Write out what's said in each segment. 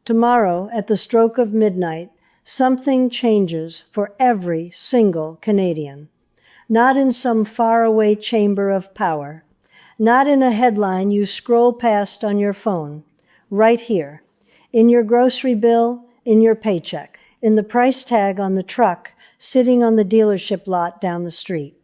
Tomorrow, at the stroke of midnight, something changes for every single Canadian. Not in some faraway chamber of power, not in a headline you scroll past on your phone, right here, in your grocery bill, in your paycheck, in the price tag on the truck sitting on the dealership lot down the street.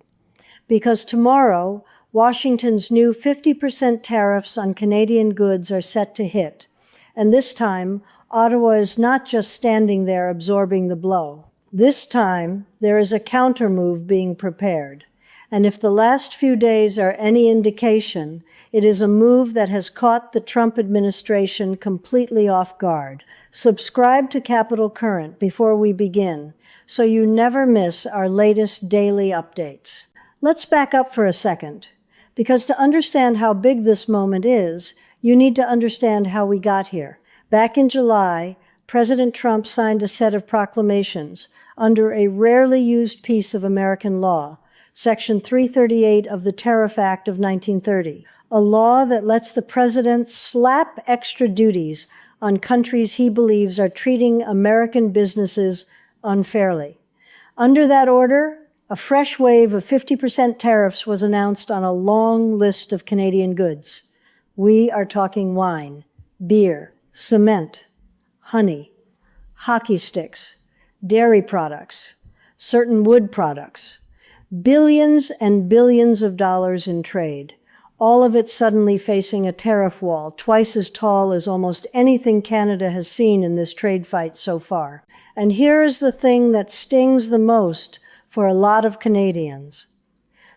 Because tomorrow, Washington's new 50% tariffs on Canadian goods are set to hit, and this time, Ottawa is not just standing there absorbing the blow. This time, there is a countermove being prepared. And if the last few days are any indication, it is a move that has caught the Trump administration completely off guard. Subscribe to Capital Current before we begin, so you never miss our latest daily updates. Let's back up for a second, because to understand how big this moment is, you need to understand how we got here. Back in July, President Trump signed a set of proclamations under a rarely used piece of American law, Section 338 of the Tariff Act of 1930, a law that lets the president slap extra duties on countries he believes are treating American businesses unfairly. Under that order, a fresh wave of 50% tariffs was announced on a long list of Canadian goods. We are talking wine, beer, cement, honey, hockey sticks, dairy products, certain wood products, billions and billions of dollars in trade, all of it suddenly facing a tariff wall twice as tall as almost anything Canada has seen in this trade fight so far. And here is the thing that stings the most for a lot of Canadians.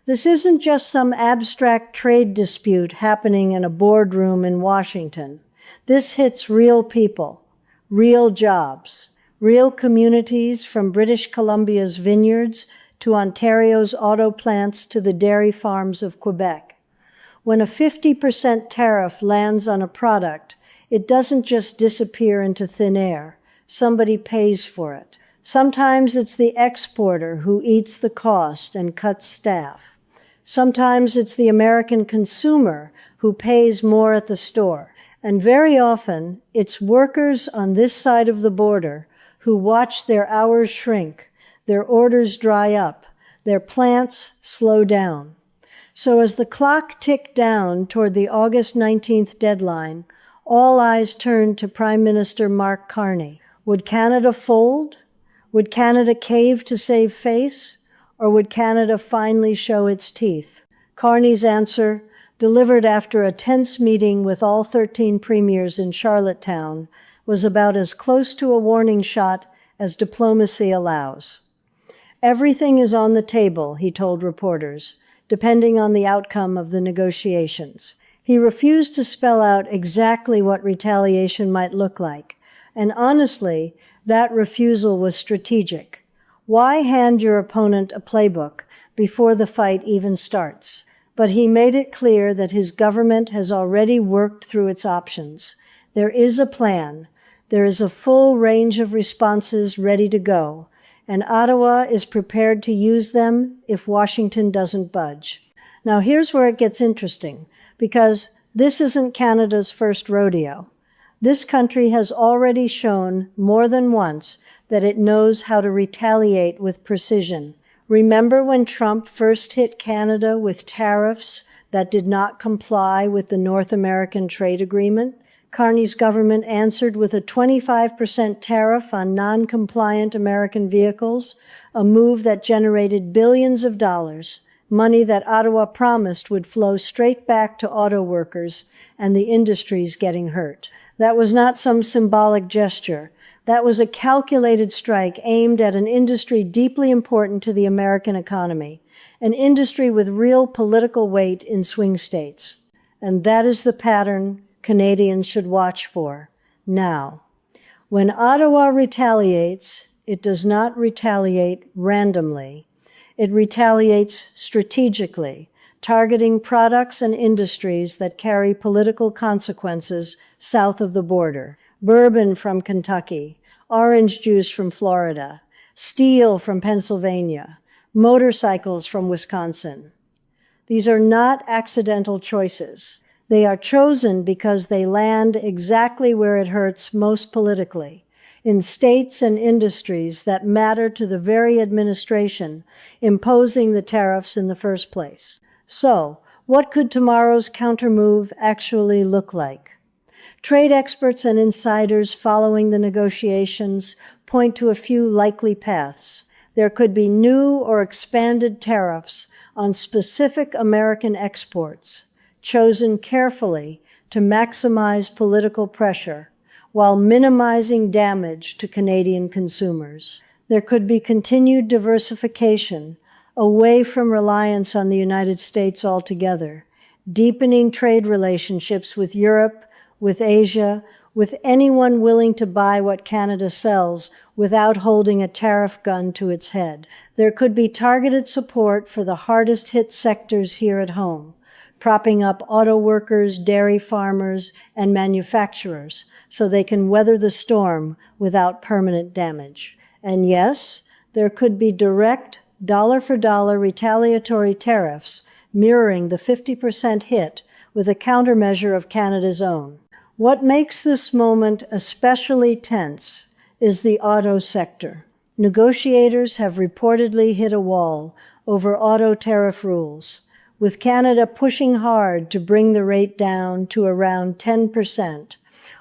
This isn't just some abstract trade dispute happening in a boardroom in Washington. This hits real people, real jobs, real communities from British Columbia's vineyards to Ontario's auto plants to the dairy farms of Quebec. When a 50% tariff lands on a product, it doesn't just disappear into thin air. Somebody pays for it. Sometimes it's the exporter who eats the cost and cuts staff. Sometimes it's the American consumer who pays more at the store. And very often, it's workers on this side of the border who watch their hours shrink, their orders dry up, their plants slow down. So as the clock ticked down toward the August 19th deadline, all eyes turned to Prime Minister Mark Carney. Would Canada fold? Would Canada cave to save face? Or would Canada finally show its teeth? Carney's answer, delivered after a tense meeting with all 13 premiers in Charlottetown, was about as close to a warning shot as diplomacy allows. Everything is on the table, he told reporters, depending on the outcome of the negotiations. He refused to spell out exactly what retaliation might look like, and honestly, that refusal was strategic. Why hand your opponent a playbook before the fight even starts? But he made it clear that his government has already worked through its options. There is a plan. There is a full range of responses ready to go, and Ottawa is prepared to use them if Washington doesn't budge. Now here's where it gets interesting, because this isn't Canada's first rodeo. This country has already shown more than once that it knows how to retaliate with precision. Remember when Trump first hit Canada with tariffs that did not comply with the North American Trade Agreement? Carney's government answered with a 25% tariff on non-compliant American vehicles, a move that generated billions of dollars, money that Ottawa promised would flow straight back to auto workers and the industries getting hurt. That was not some symbolic gesture. That was a calculated strike aimed at an industry deeply important to the American economy, an industry with real political weight in swing states. And that is the pattern Canadians should watch for now. When Ottawa retaliates, it does not retaliate randomly. It retaliates strategically, targeting products and industries that carry political consequences south of the border. Bourbon from Kentucky, orange juice from Florida, steel from Pennsylvania, motorcycles from Wisconsin. These are not accidental choices. They are chosen because they land exactly where it hurts most politically, in states and industries that matter to the very administration imposing the tariffs in the first place. So, what could tomorrow's countermove actually look like? Trade experts and insiders following the negotiations point to a few likely paths. There could be new or expanded tariffs on specific American exports, chosen carefully to maximize political pressure while minimizing damage to Canadian consumers. There could be continued diversification away from reliance on the United States altogether, deepening trade relationships with Europe, with Asia, with anyone willing to buy what Canada sells without holding a tariff gun to its head. There could be targeted support for the hardest hit sectors here at home, propping up auto workers, dairy farmers, and manufacturers so they can weather the storm without permanent damage. And yes, there could be direct, dollar-for-dollar retaliatory tariffs mirroring the 50% hit with a countermeasure of Canada's own. What makes this moment especially tense is the auto sector. Negotiators have reportedly hit a wall over auto tariff rules, with Canada pushing hard to bring the rate down to around 10%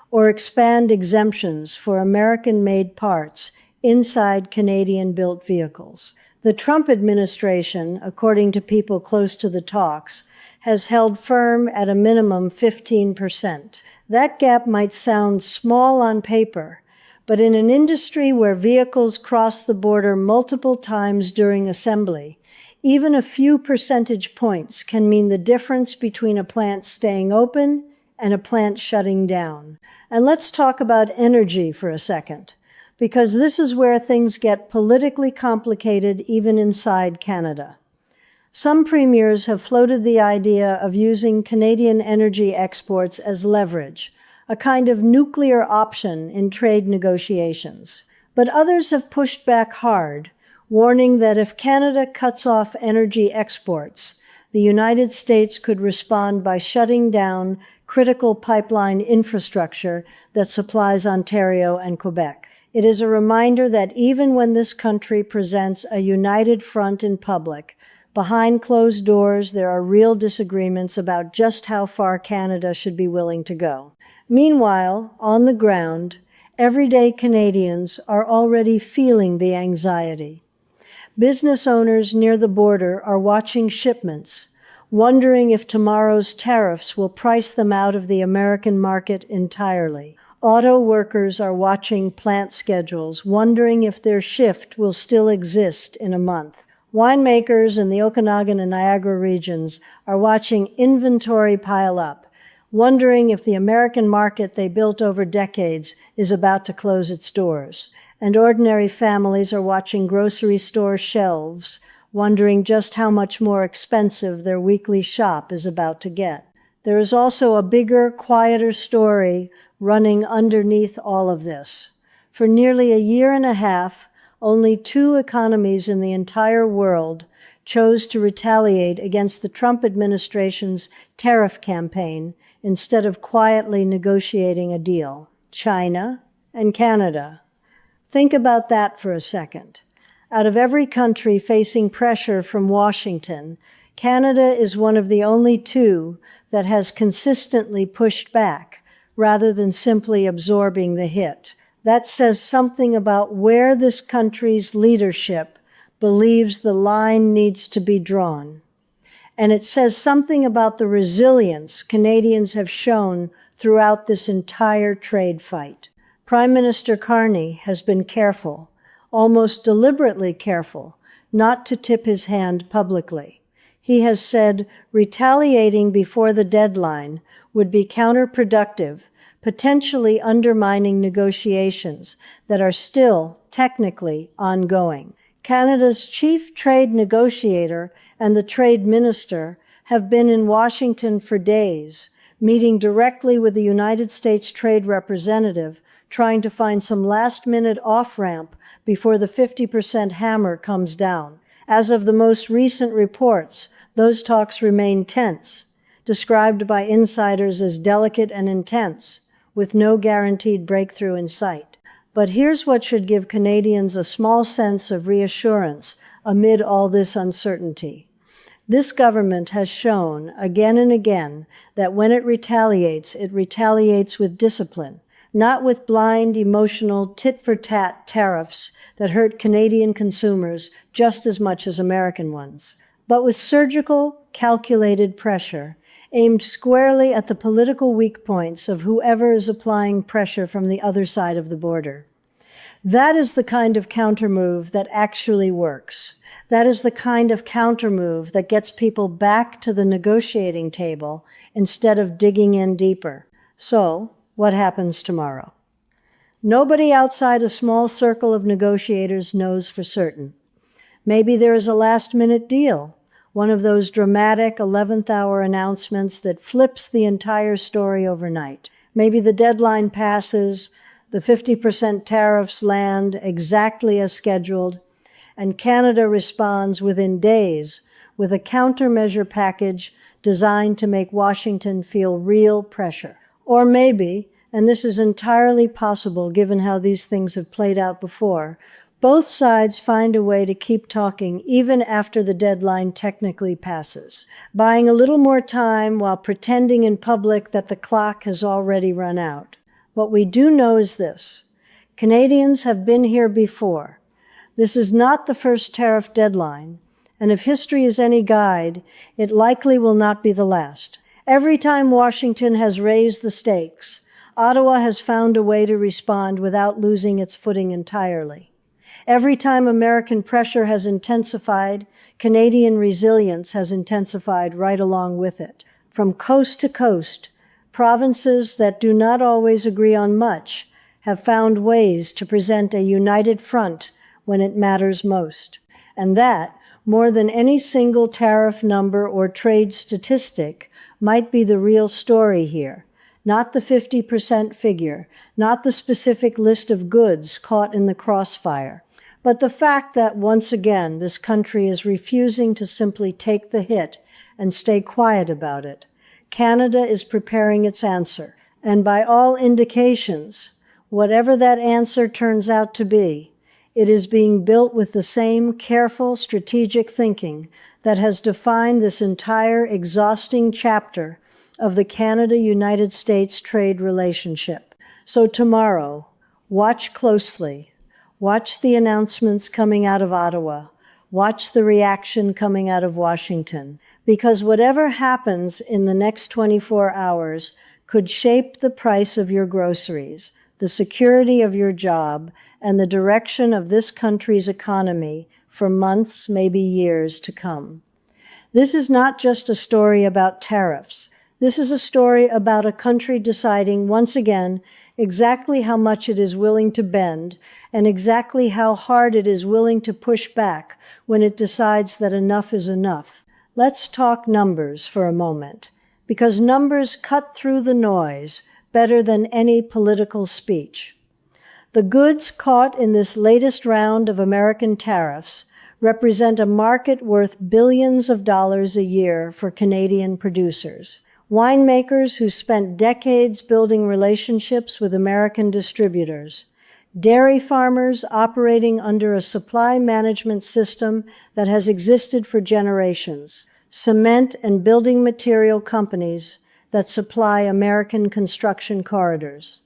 or expand exemptions for American-made parts inside Canadian-built vehicles. The Trump administration, according to people close to the talks, has held firm at a minimum 15%. That gap might sound small on paper, but in an industry where vehicles cross the border multiple times during assembly, even a few percentage points can mean the difference between a plant staying open and a plant shutting down. And let's talk about energy for a second, because this is where things get politically complicated even inside Canada. Some premiers have floated the idea of using Canadian energy exports as leverage, a kind of nuclear option in trade negotiations. But others have pushed back hard, warning that if Canada cuts off energy exports, the United States could respond by shutting down critical pipeline infrastructure that supplies Ontario and Quebec. It is a reminder that even when this country presents a united front in public, behind closed doors, there are real disagreements about just how far Canada should be willing to go. Meanwhile, on the ground, everyday Canadians are already feeling the anxiety. Business owners near the border are watching shipments, wondering if tomorrow's tariffs will price them out of the American market entirely. Auto workers are watching plant schedules, wondering if their shift will still exist in a month. Winemakers in the Okanagan and Niagara regions are watching inventory pile up, wondering if the American market they built over decades is about to close its doors. And ordinary families are watching grocery store shelves, wondering just how much more expensive their weekly shop is about to get. There is also a bigger, quieter story running underneath all of this. For nearly a year and a half, only 2 economies in the entire world chose to retaliate against the Trump administration's tariff campaign instead of quietly negotiating a deal: China and Canada. Think about that for a second. Out of every country facing pressure from Washington, Canada is one of the only 2 that has consistently pushed back rather than simply absorbing the hit. That says something about where this country's leadership believes the line needs to be drawn. And it says something about the resilience Canadians have shown throughout this entire trade fight. Prime Minister Carney has been careful, almost deliberately careful, not to tip his hand publicly. He has said retaliating before the deadline would be counterproductive, potentially undermining negotiations that are still technically ongoing. Canada's chief trade negotiator and the trade minister have been in Washington for days, meeting directly with the United States trade representative, trying to find some last-minute off-ramp before the 50% hammer comes down. As of the most recent reports, those talks remain tense. described by insiders as delicate and intense, with no guaranteed breakthrough in sight. But here's what should give Canadians a small sense of reassurance amid all this uncertainty. This government has shown again and again that when it retaliates with discipline, not with blind, emotional, tit-for-tat tariffs that hurt Canadian consumers just as much as American ones, but with surgical, calculated pressure aimed squarely at the political weak points of whoever is applying pressure from the other side of the border. That is the kind of countermove that actually works. That is the kind of countermove that gets people back to the negotiating table instead of digging in deeper. So, what happens tomorrow? Nobody outside a small circle of negotiators knows for certain. Maybe there is a last-minute deal, one of those dramatic 11th-hour announcements that flips the entire story overnight. Maybe the deadline passes, the 50% tariffs land exactly as scheduled, and Canada responds within days with a countermeasure package designed to make Washington feel real pressure. Or maybe, and this is entirely possible given how these things have played out before, both sides find a way to keep talking even after the deadline technically passes, buying a little more time while pretending in public that the clock has already run out. What we do know is this: Canadians have been here before. This is not the first tariff deadline, and if history is any guide, it likely will not be the last. Every time Washington has raised the stakes, Ottawa has found a way to respond without losing its footing entirely. Every time American pressure has intensified, Canadian resilience has intensified right along with it. From coast to coast, provinces that do not always agree on much have found ways to present a united front when it matters most. And that, more than any single tariff number or trade statistic, might be the real story here. Not the 50% figure, not the specific list of goods caught in the crossfire, but the fact that, once again, this country is refusing to simply take the hit and stay quiet about it. Canada is preparing its answer, and by all indications, whatever that answer turns out to be, it is being built with the same careful, strategic thinking that has defined this entire exhausting chapter of the Canada-United States trade relationship. So tomorrow, watch closely. Watch the announcements coming out of Ottawa. Watch the reaction coming out of Washington, because whatever happens in the next 24 hours could shape the price of your groceries, the security of your job, and the direction of this country's economy for months, maybe years to come. This is not just a story about tariffs. This is a story about a country deciding once again exactly how much it is willing to bend and exactly how hard it is willing to push back when it decides that enough is enough. Let's talk numbers for a moment, because numbers cut through the noise better than any political speech. The goods caught in this latest round of American tariffs represent a market worth billions of dollars a year for Canadian producers. Winemakers who spent decades building relationships with American distributors, dairy farmers operating under a supply management system that has existed for generations, cement and building material companies that supply American construction corridors,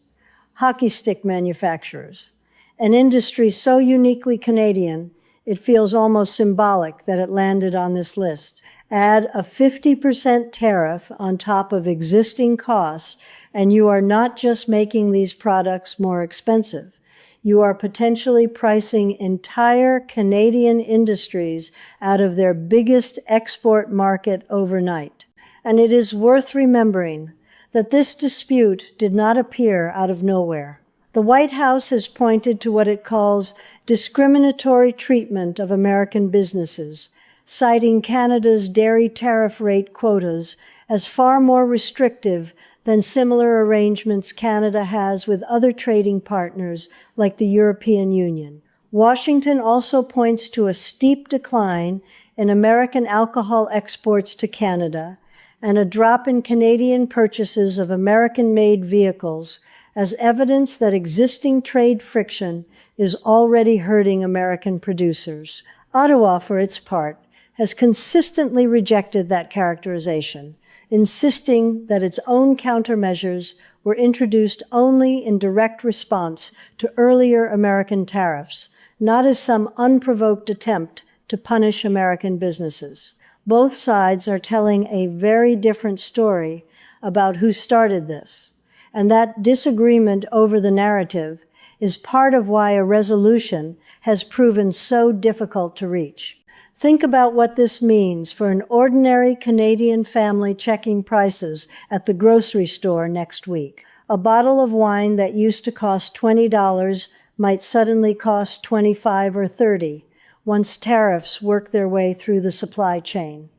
hockey stick manufacturers, an industry so uniquely Canadian it feels almost symbolic that it landed on this list. Add a 50% tariff on top of existing costs, and you are not just making these products more expensive. You are potentially pricing entire Canadian industries out of their biggest export market overnight. And it is worth remembering that this dispute did not appear out of nowhere. The White House has pointed to what it calls discriminatory treatment of American businesses, citing Canada's dairy tariff rate quotas as far more restrictive than similar arrangements Canada has with other trading partners like the European Union. Washington also points to a steep decline in American alcohol exports to Canada and a drop in Canadian purchases of American-made vehicles as evidence that existing trade friction is already hurting American producers. Ottawa, for its part, has consistently rejected that characterization, insisting that its own countermeasures were introduced only in direct response to earlier American tariffs, not as some unprovoked attempt to punish American businesses. Both sides are telling a very different story about who started this, and that disagreement over the narrative is part of why a resolution has proven so difficult to reach. Think about what this means for an ordinary Canadian family checking prices at the grocery store next week. A bottle of wine that used to cost $20 might suddenly cost $25 or $30 once tariffs work their way through the supply chain.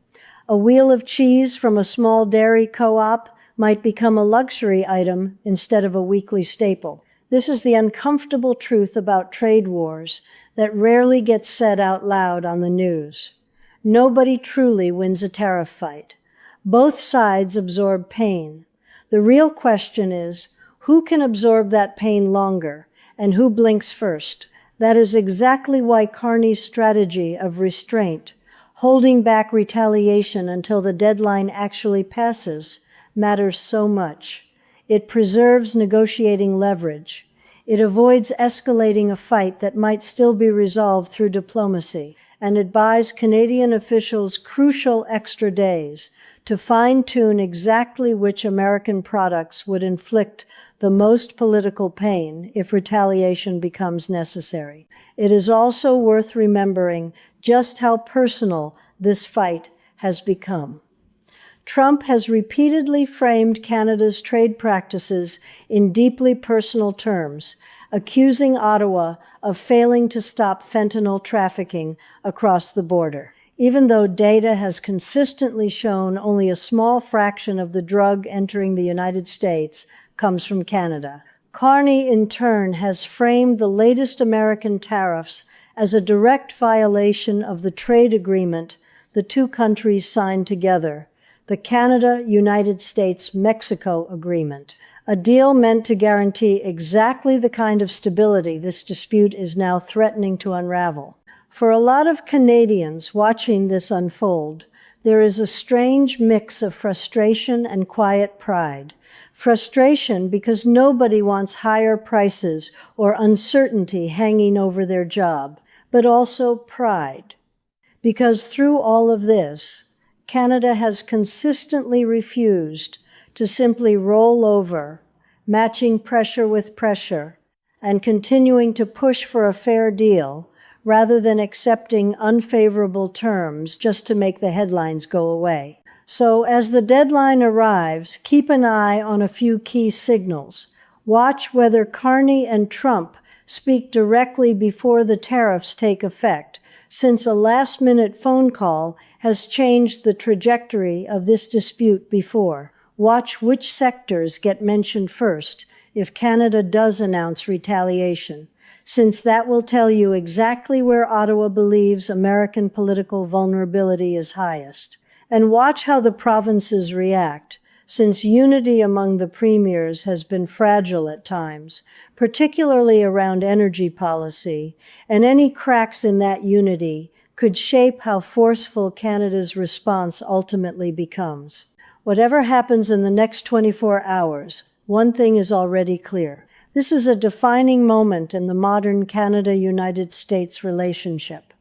A wheel of cheese from a small dairy co-op might become a luxury item instead of a weekly staple. This is the uncomfortable truth about trade wars that rarely gets said out loud on the news. Nobody truly wins a tariff fight. Both sides absorb pain. The real question is, who can absorb that pain longer, and who blinks first? That is exactly why Carney's strategy of restraint, holding back retaliation until the deadline actually passes, matters so much. It preserves negotiating leverage. It avoids escalating a fight that might still be resolved through diplomacy. And it buys Canadian officials crucial extra days to fine-tune exactly which American products would inflict the most political pain if retaliation becomes necessary. It is also worth remembering just how personal this fight has become. Trump has repeatedly framed Canada's trade practices in deeply personal terms, accusing Ottawa of failing to stop fentanyl trafficking across the border, even though data has consistently shown only a small fraction of the drug entering the United States comes from Canada. Carney, in turn, has framed the latest American tariffs as a direct violation of the trade agreement the two countries signed together, the Canada-United States-Mexico Agreement, a deal meant to guarantee exactly the kind of stability this dispute is now threatening to unravel. For a lot of Canadians watching this unfold, there is a strange mix of frustration and quiet pride. Frustration because nobody wants higher prices or uncertainty hanging over their job, but also pride. Because through all of this, Canada has consistently refused to simply roll over, matching pressure with pressure, and continuing to push for a fair deal rather than accepting unfavorable terms just to make the headlines go away. So as the deadline arrives, keep an eye on a few key signals. Watch whether Carney and Trump speak directly before the tariffs take effect, since a last-minute phone call has changed the trajectory of this dispute before. Watch which sectors get mentioned first if Canada does announce retaliation, since that will tell you exactly where Ottawa believes American political vulnerability is highest. And watch how the provinces react, since unity among the premiers has been fragile at times, particularly around energy policy, and any cracks in that unity could shape how forceful Canada's response ultimately becomes. Whatever happens in the next 24 hours, one thing is already clear. This is a defining moment in the modern Canada-United States relationship.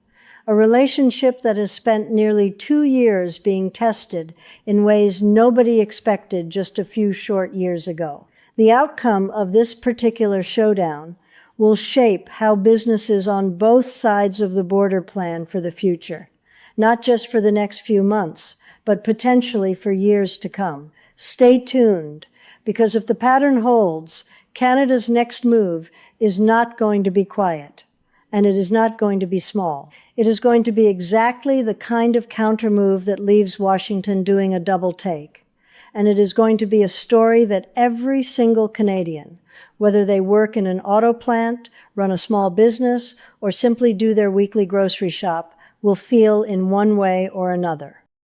A relationship that has spent nearly 2 years being tested in ways nobody expected just a few short years ago. The outcome of this particular showdown will shape how businesses on both sides of the border plan for the future, not just for the next few months, but potentially for years to come. Stay tuned, because if the pattern holds, Canada's next move is not going to be quiet. And it is not going to be small. It is going to be exactly the kind of countermove that leaves Washington doing a double take. And it is going to be a story that every single Canadian, whether they work in an auto plant, run a small business, or simply do their weekly grocery shop, will feel in one way or another.